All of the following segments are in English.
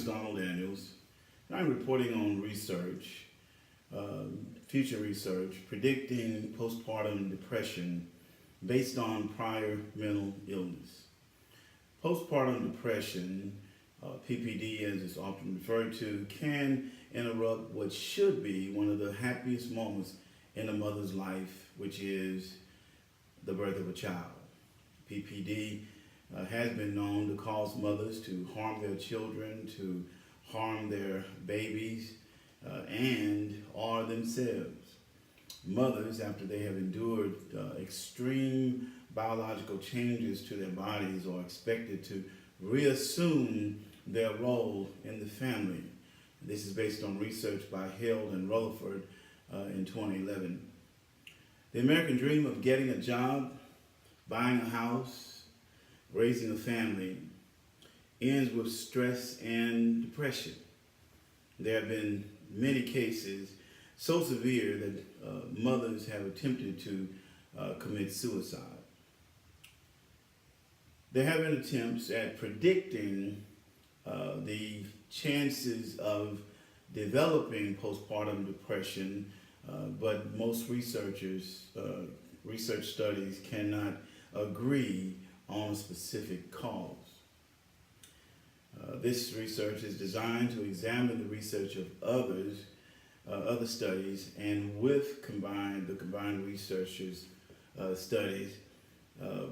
Donald Daniels, and I'm reporting on research, future research, predicting postpartum depression based on prior mental illness. Postpartum depression, PPD as it's often referred to, can interrupt what should be one of the happiest moments in a mother's life, which is the birth of a child. PPD has been known to cause mothers to harm their children, to harm their babies, and or themselves. Mothers, after they have endured extreme biological changes to their bodies, are expected to reassume their role in the family. This is based on research by Held and Rutherford in 2011. The American dream of getting a job, buying a house, raising a family ends with stress and depression. There have been many cases so severe that mothers have attempted to commit suicide. There have been attempts at predicting the chances of developing postpartum depression, but most research studies cannot agree on a specific cause. This research is designed to examine the research of other studies, and with the combined researchers' studies,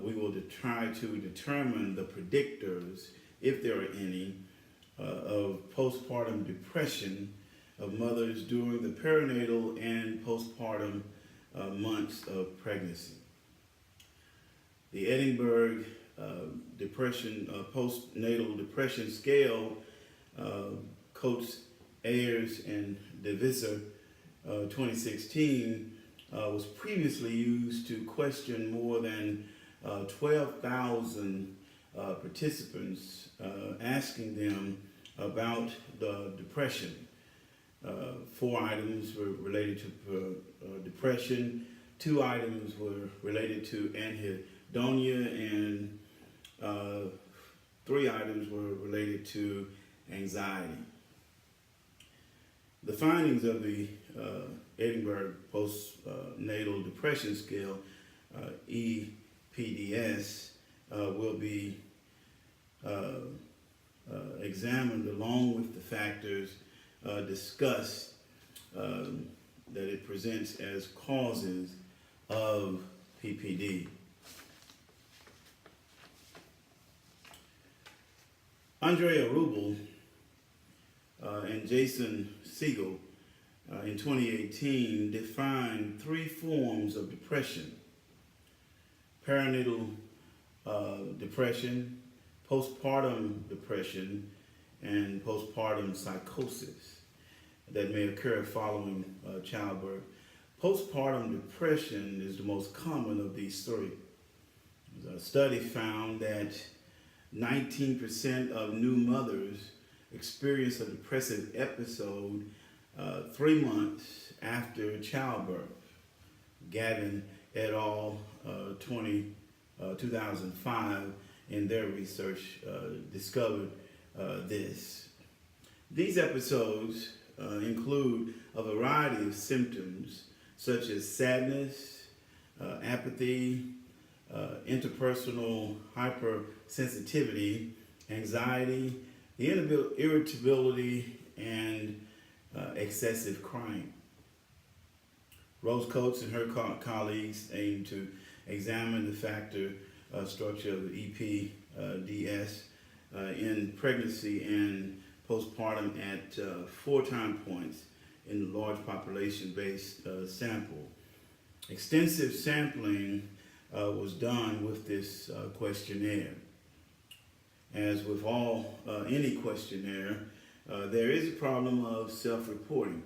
we will try to determine the predictors, if there are any, of postpartum depression of mothers during the perinatal and postpartum months of pregnancy. The Edinburgh postnatal depression scale, Coates, Ayers, and DeVisser, 2016, was previously used to question more than 12,000 participants, asking them about the depression. 4 items were related to depression, 2 items were related to anhedonia, and 3 items were related to anxiety. The findings of the Edinburgh Postnatal Depression Scale, EPDS, will be examined along with the factors discussed that it presents as causes of PPD. Andrea Rubel and Jason Siegel in 2018 defined 3 forms of depression: perinatal depression, postpartum depression, and postpartum psychosis that may occur following childbirth. Postpartum depression is the most common of these 3. A study found that 19% of new mothers experience a depressive episode 3 months after childbirth. Gavin et al. 2005 in their research discovered this. These episodes include a variety of symptoms such as sadness, apathy, interpersonal hypersensitivity, anxiety, irritability, and excessive crying. Rose Coates and her colleagues aim to examine the factor structure of the EPDS in pregnancy and postpartum at 4 time points in the large population-based sample. Extensive sampling was done with this questionnaire. As with any questionnaire, there is a problem of self-reporting.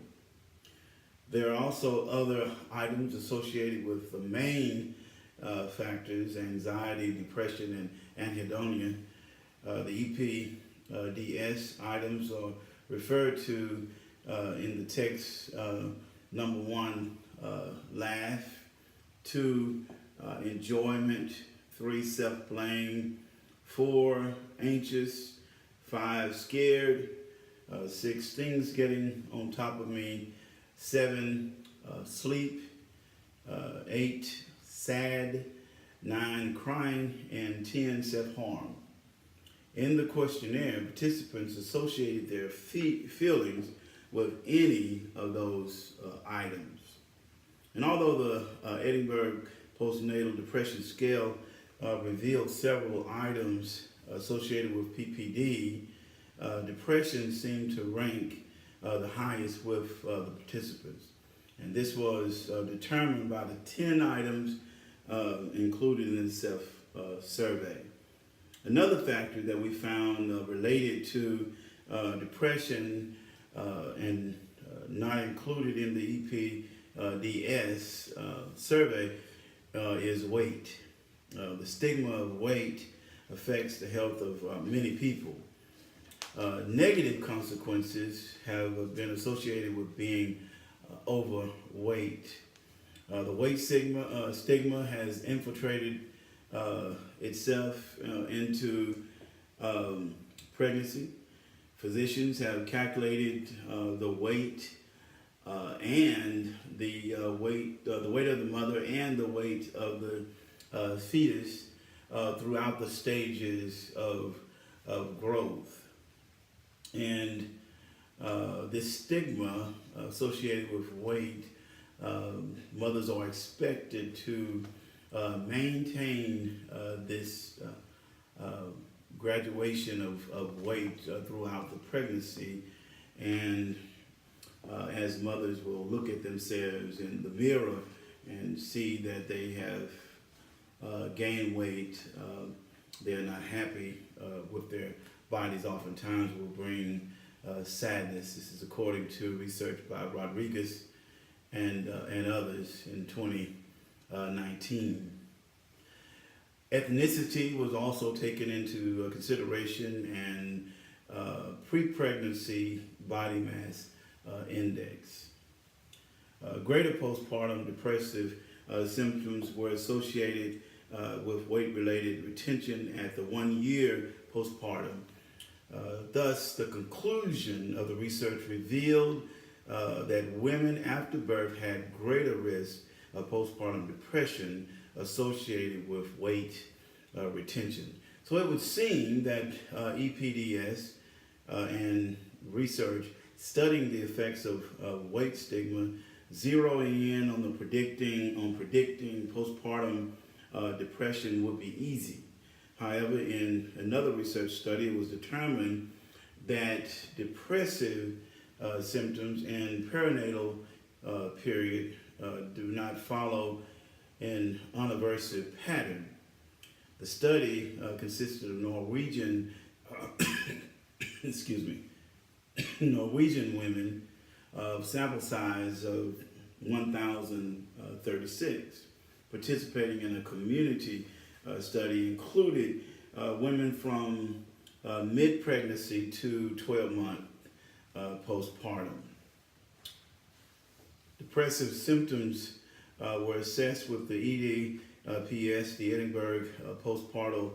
There are also other items associated with the main factors: anxiety, depression, and anhedonia. The EPDS items are referred to in the text. Number 1, laugh; 2, enjoyment; 3, self-blame; 4, anxious; 5, scared; 6, things getting on top of me. 7, sleep. 8, sad. 9, crying. And 10, self-harm. In the questionnaire, participants associated their feelings with any of those items. And although the Edinburgh Postnatal Depression Scale revealed several items associated with PPD, depression seemed to rank the highest with the participants. And this was determined by the 10 items included in the self-survey. Another factor that we found related to depression and not included in the EPDS survey is weight. The stigma of weight affects the health of many people. Negative consequences have been associated with being overweight. The weight stigma has infiltrated itself into pregnancy. Physicians have calculated the weight and the weight of the mother and the weight of the fetus throughout the stages of growth. And this stigma associated with weight, mothers are expected to maintain this graduation of weight throughout the pregnancy, and as mothers will look at themselves in the mirror and see that they have gained weight, they're not happy with their bodies, oftentimes will bring sadness. This is according to research by Rodriguez and others in 2019. Ethnicity was also taken into consideration, and pre-pregnancy body mass index. Greater postpartum depressive symptoms were associated with weight-related retention at the 1 year postpartum. Thus, the conclusion of the research revealed that women after birth had greater risk of postpartum depression associated with weight retention. So it would seem that EPDS and research studying the effects of weight stigma, zeroing in on predicting postpartum depression would be easy. However, in another research study, it was determined that depressive symptoms in perinatal period do not follow an unaversive pattern. The study consisted of Norwegian Norwegian women of sample size of 1,036. Participating in a community study included women from mid-pregnancy to 12-month postpartum. Depressive symptoms were assessed with the EDPS, the Edinburgh Postpartum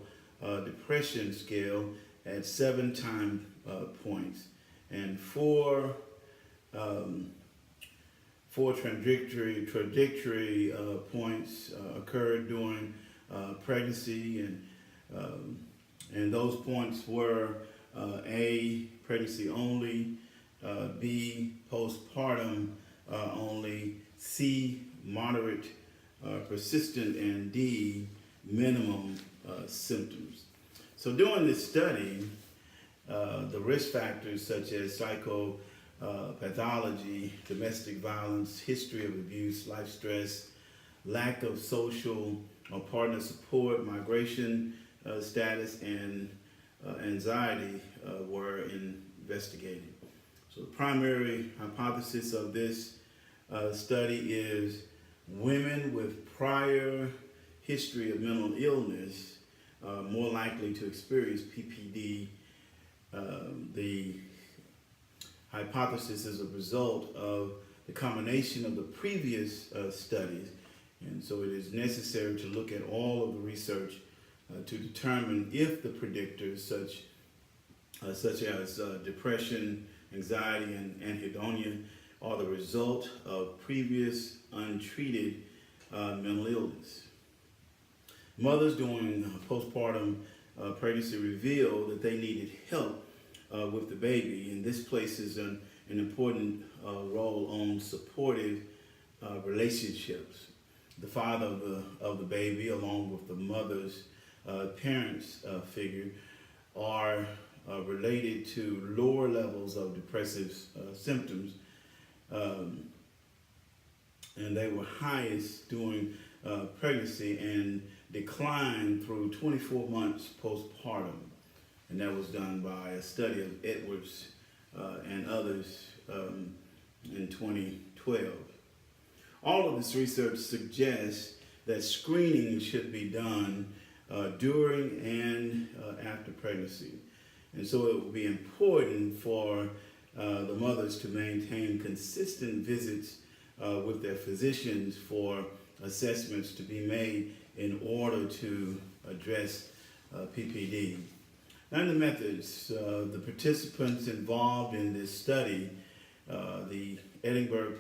Depression Scale, at 7 time points, and four trajectory points occurred during pregnancy, and those points were A, pregnancy only, B, postpartum only, C, moderate, persistent, and D, minimum symptoms. So during this study, the risk factors such as psychopathology, domestic violence, history of abuse, life stress, lack of social or partner support, migration status, and anxiety were investigated. So the primary hypothesis of this study is women with prior history of mental illness more likely to experience PPD. The hypothesis is a result of the combination of the previous studies, and so it is necessary to look at all of the research to determine if the predictors such as depression anxiety, and anhedonia are the result of previous untreated mental illness. Mothers during postpartum pregnancy revealed that they needed help with the baby, and this places an important role on supportive relationships. The father of the baby, along with the mother's parents figure, are related to lower levels of depressive symptoms, and they were highest during pregnancy and declined through 24 months postpartum. And that was done by a study of Edwards and others in 2012. All of this research suggests that screening should be done during and after pregnancy. And so it will be important for the mothers to maintain consistent visits with their physicians for assessments to be made in order to address PPD. And the methods, the participants involved in this study, the Edinburgh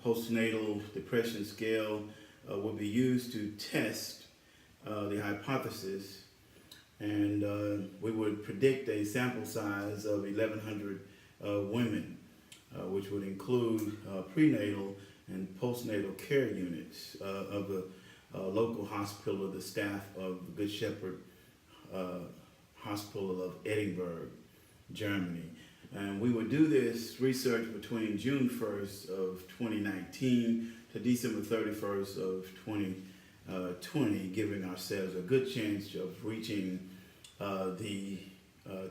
postnatal depression scale will be used to test the hypothesis, and we would predict a sample size of 1,100 women, which would include prenatal and postnatal care units of the local hospital, the staff of the Good Shepherd Hospital of Edinburgh, Germany. And we would do this research between June 1st of 2019 to December 31st of 2020, giving ourselves a good chance of reaching the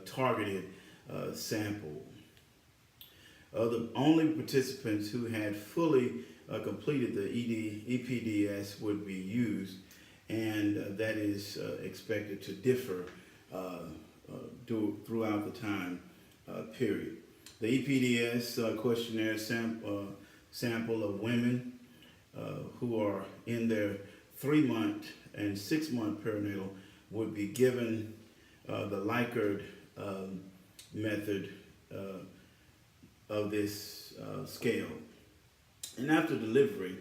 targeted sample. The only participants who had fully completed the EPDS would be used, and that is expected to differ throughout the time period. The EPDS questionnaire sample of women who are in their 3-month and 6-month perinatal would be given the Likert method of this scale. And after delivery,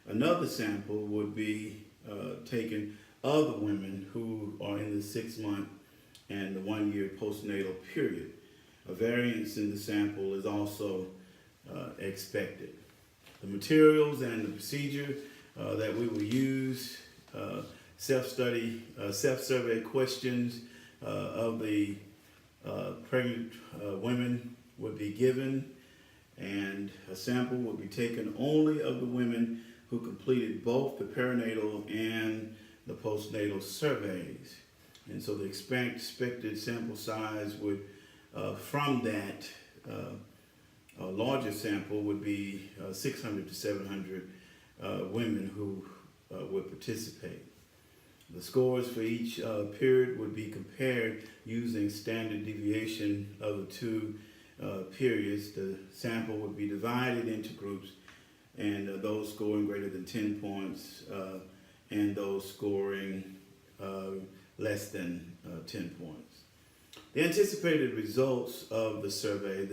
another sample would be taken of the women who are in the 6-month and the 1-year postnatal period. A variance in the sample is also expected. The materials and the procedure that we will use, self-survey questions of the pregnant women would be given, and a sample would be taken only of the women who completed both the perinatal and the postnatal surveys. And so the expected sample size would, from that larger sample, would be 600 to 700 women who would participate. The scores for each period would be compared using standard deviation of the two periods. The sample would be divided into groups, and those scoring greater than 10 points and those scoring less than 10 points. The anticipated results of the survey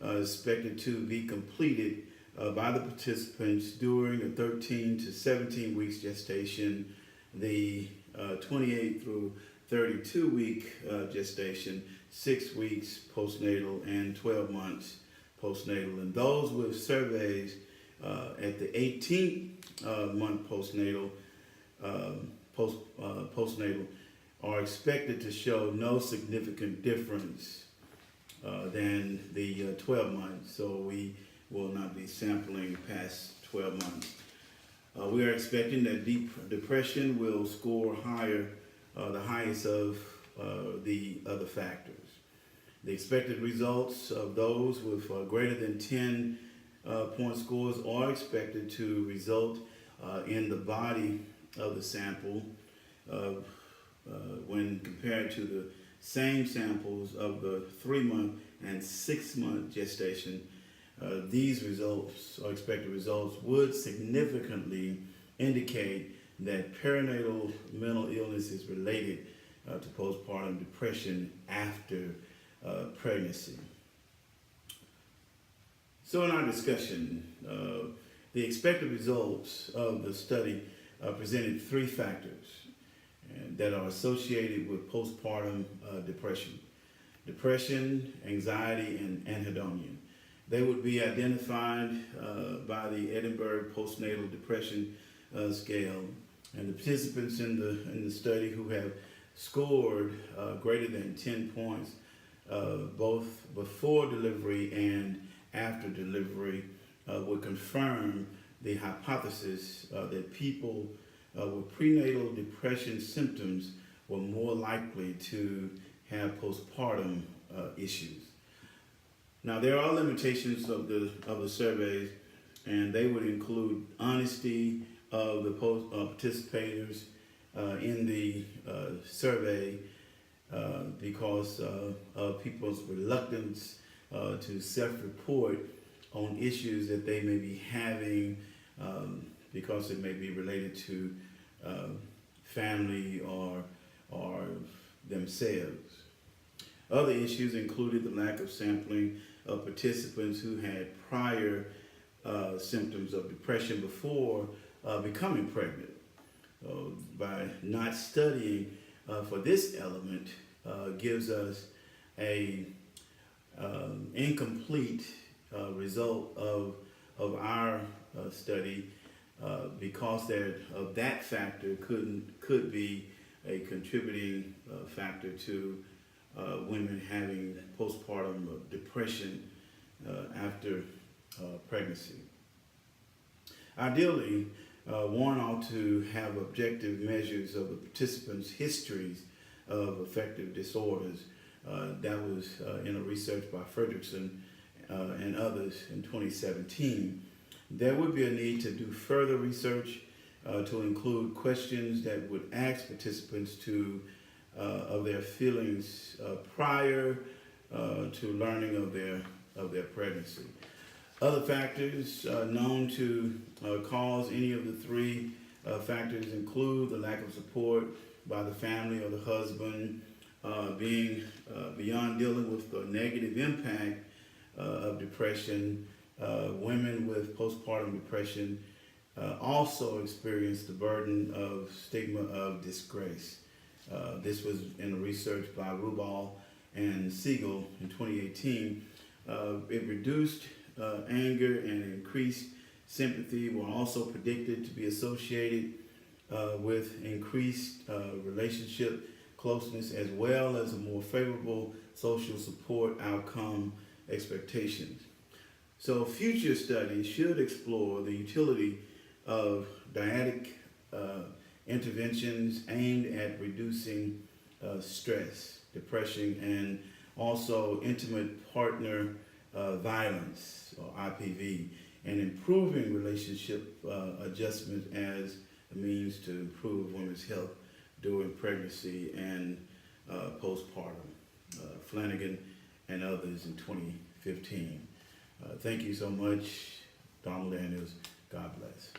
is expected to be completed by the participants during the 13 to 17 weeks gestation, the 28 through 32 week gestation, 6 weeks postnatal, and 12 months postnatal. And those with surveys at the 18th month postnatal are expected to show no significant difference than the 12 months. So we will not be sampling past 12 months. We are expecting that deep depression will score higher, the highest of the other factors. The expected results of those with greater than 10 point scores are expected to result in the body of the sample when compared to the same samples of the 3-month and 6-month gestation. These results, or expected results, would significantly indicate that perinatal mental illness is related to postpartum depression after pregnancy. So in our discussion, the expected results of the study presented three factors that are associated with postpartum depression. Depression, anxiety, and anhedonia. They would be identified by the Edinburgh Postnatal Depression Scale, and the participants in the study who have scored greater than 10 points both before delivery and after delivery would confirm the hypothesis that people with prenatal depression symptoms were more likely to have postpartum issues. Now, there are limitations of the surveys, and they would include honesty of the participators in the survey because of people's reluctance to self-report on issues that they may be having because it may be related to family or themselves. Other issues included the lack of sampling of participants who had prior symptoms of depression before becoming pregnant. By not studying for this element gives us a incomplete result of our study because of that factor could be a contributing factor to women having postpartum depression after pregnancy. Ideally, one ought to have objective measures of the participants' histories of affective disorders. That was in a research by Fredrickson and others in 2017. There would be a need to do further research to include questions that would ask participants of their feelings prior to learning of their pregnancy. Other factors known to cause any of the three factors include the lack of support by the family or the husband, being beyond dealing with the negative impact of depression. Women with postpartum depression also experience the burden of stigma of disgrace. This was in a research by Rubal and Siegel in 2018. It reduced anger and increased sympathy were also predicted to be associated with increased relationship closeness as well as a more favorable social support outcome expectations. So future studies should explore the utility of dyadic interventions aimed at reducing stress, depression, and also intimate partner violence, or IPV, and improving relationship adjustment as a means to improve women's health during pregnancy and postpartum. Flanagan and others in 2015. Thank you so much, Donald Daniels. God bless.